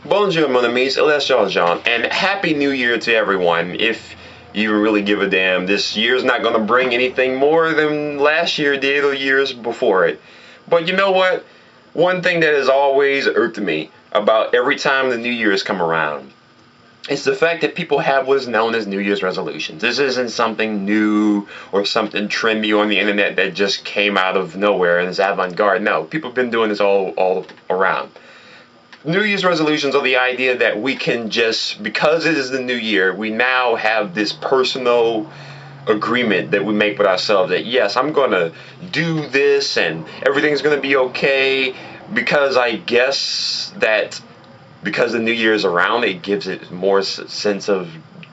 Bonjour, mon amis, c'est Jean, and Happy New Year to everyone. If you really give a damn, this year's not going to bring anything more than last year did or years before it. But you know what? One thing that has always irked me about every time the New Year's come around is the fact that people have what is known as New Year's resolutions. This isn't something new or something trendy on the internet that just came out of nowhere and is avant-garde. No, people have been doing this all around. New Year's resolutions are the idea that we can just, because it is the new year, we now have this personal agreement that we make with ourselves that, yes, I'm going to do this and everything's going to be okay, because I guess that because the new year is around, it gives it more sense of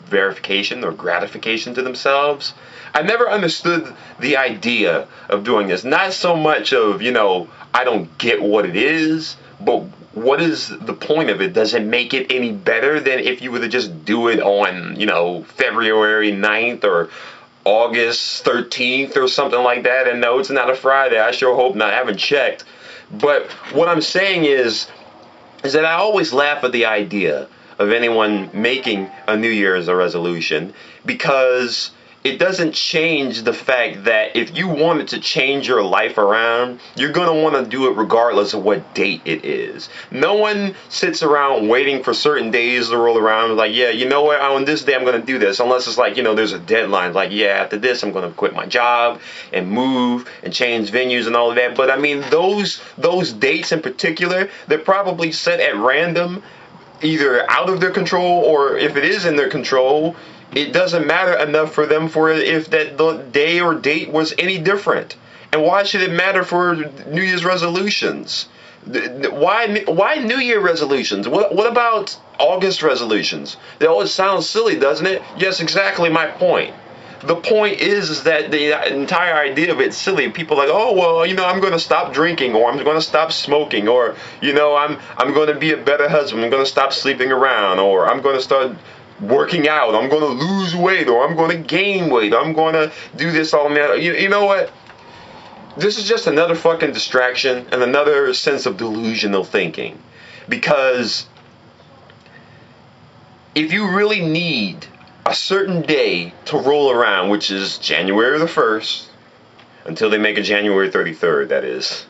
verification or gratification to themselves. I never understood the idea of doing this. Not so much of, I don't get what it is, but what is the point of it? Does it make it any better than if you were to just do it on, February 9th or August 13th or something like that? And no, it's not a Friday. I sure hope not. I haven't checked. But what I'm saying is that I always laugh at the idea of anyone making a New Year's resolution, because it doesn't change the fact that if you wanted to change your life around, you're going to want to do it regardless of what date it is. No one sits around waiting for certain days to roll around like, yeah, you know what, on this day I'm going to do this, unless it's like, there's a deadline, like, yeah, after this I'm going to quit my job and move and change venues and all of that. But I mean, those dates in particular, they're probably set at random, either out of their control, or if it is in their control, it doesn't matter enough for them for if that the day or date was any different. And why should it matter for New Year's resolutions? Why New Year resolutions? What about August resolutions? That always sounds silly, doesn't it? Yes, exactly my point. The point is that the entire idea of it's silly. People are like, oh, well, I'm going to stop drinking, or I'm going to stop smoking, or, I'm going to be a better husband. I'm going to stop sleeping around, or I'm going to start working out. I'm going to lose weight, or I'm going to gain weight. I'm going to do this, all that. You know what? This is just another fucking distraction and another sense of delusional thinking. Because if you really need a certain day to roll around, which is January the 1st, until they make a January 33rd, that is.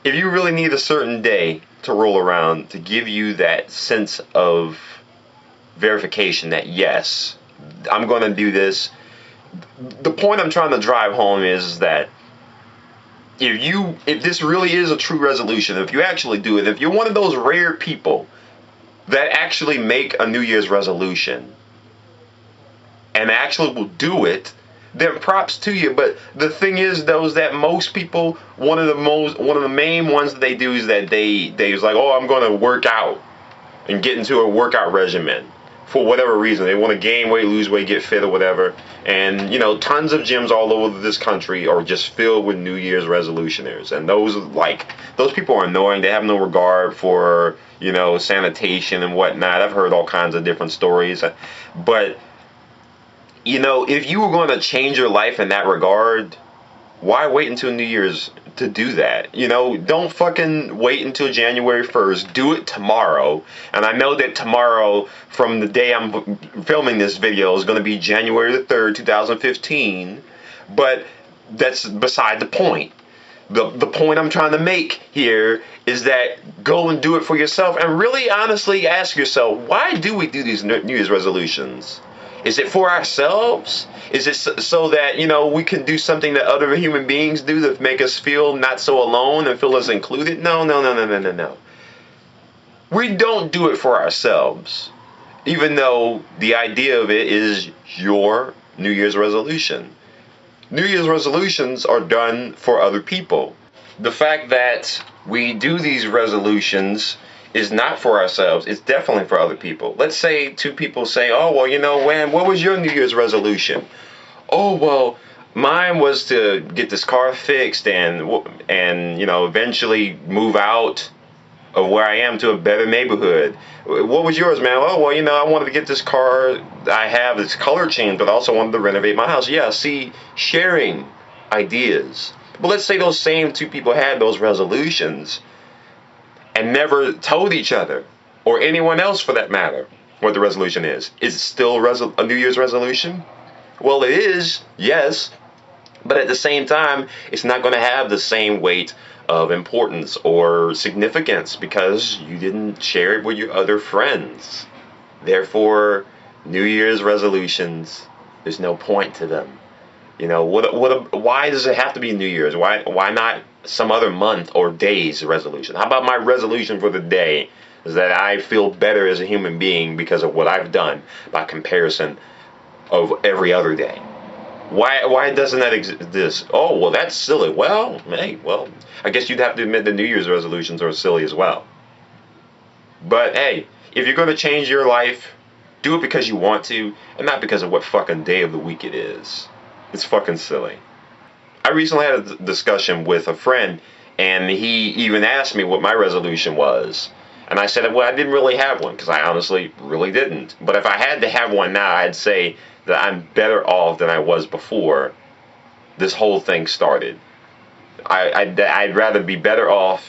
If you really need a certain day to roll around to give you that sense of verification that, yes, I'm going to do this, the point I'm trying to drive home is that if this really is a true resolution, if you actually do it, if you're one of those rare people that actually make a New Year's resolution and actually will do it, then props to you. But the thing is, though, is that most people, one of the main ones that they do is that they was like, oh, I'm going to work out and get into a workout regimen for whatever reason. They want to gain weight, lose weight, get fit, or whatever. And tons of gyms all over this country are just filled with New Year's resolutioners. And those people are annoying. They have no regard for sanitation and whatnot. I've heard all kinds of different stories, but if you were going to change your life in that regard, why wait until New Year's to do that? Don't fucking wait until January 1st. Do it tomorrow. And I know that tomorrow, from the day I'm filming this video, is going to be January the 3rd, 2015. But that's beside the point. The point I'm trying to make here is that go and do it for yourself. And really, honestly, ask yourself, why do we do these New Year's resolutions? Is it for ourselves? Is it so that, we can do something that other human beings do that make us feel not so alone and feel us included? No. We don't do it for ourselves, even though the idea of it is your New Year's resolution. New Year's resolutions are done for other people. The fact that we do these resolutions is not for ourselves. It's definitely for other people. Let's say two people say, oh, well, Wham, what was your New Year's resolution? Oh, well, mine was to get this car fixed and eventually move out of where I am to a better neighborhood. What was yours, man? Oh, well, I wanted to get this car I have, this color change, but I also wanted to renovate my house. Yeah, see, sharing ideas. But let's say those same two people had those resolutions and never told each other or anyone else for that matter, what the resolution is. Is it still a New Year's resolution? Well, it is, yes, but at the same time, it's not going to have the same weight of importance or significance because you didn't share it with your other friends. Therefore, New Year's resolutions, there's no point to them. You know, why does it have to be New Year's? Why not some other month or day's resolution? How about my resolution for the day is that I feel better as a human being because of what I've done by comparison of every other day? Why doesn't that exist? Oh, well, that's silly. Well, hey, well, I guess you'd have to admit that New Year's resolutions are silly as well. But hey, if you're going to change your life, do it because you want to, and not because of what fucking day of the week it is. It's fucking silly. I recently had a discussion with a friend, and he even asked me what my resolution was. And I said, well, I didn't really have one, because I honestly really didn't. But if I had to have one now, I'd say that I'm better off than I was before this whole thing started. I'd rather be better off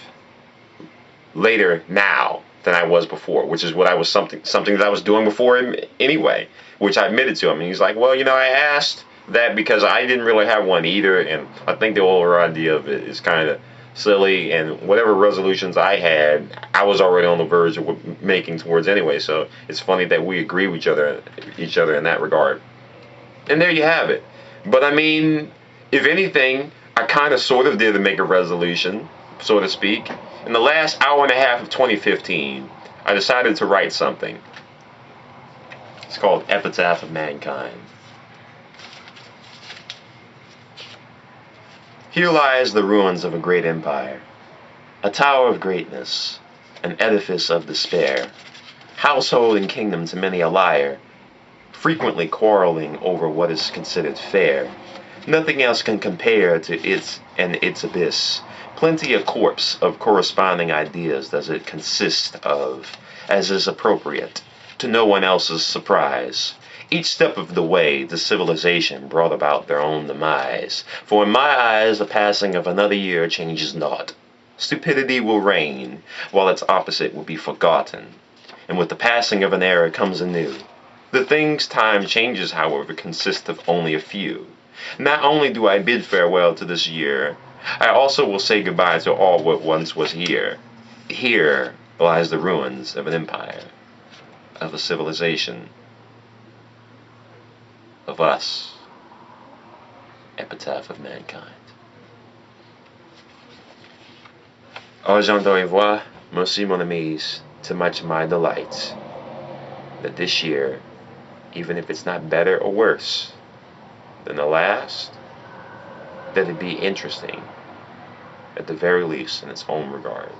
later now than I was before, which is what I was something that I was doing before him anyway, which I admitted to him. And he's like, well, you know, I asked that because I didn't really have one either, and I think the whole idea of it is kind of silly, and whatever resolutions I had, I was already on the verge of making towards anyway, so it's funny that we agree with each other in that regard. And there you have it. But I mean, if anything, I kind of sort of did make a resolution, so to speak. In the last hour and a half of 2015, I decided to write something. It's called Epitaph of Mankind. Here lies the ruins of a great empire, a tower of greatness, an edifice of despair, household and kingdom to many a liar, frequently quarreling over what is considered fair. Nothing else can compare to its abyss. Plenty a corpse of corresponding ideas does it consist of, as is appropriate, to no one else's surprise. Each step of the way, the civilization brought about their own demise. For in my eyes, the passing of another year changes naught. Stupidity will reign, while its opposite will be forgotten. And with the passing of an era comes a new. The things time changes, however, consist of only a few. Not only do I bid farewell to this year, I also will say goodbye to all what once was here. Here lies the ruins of an empire, of a civilization, of us, Epitaph of Mankind. Argent au revoir, merci mon amis, to much my delight, that this year, even if it's not better or worse than the last, that it be interesting, at the very least in its own regard.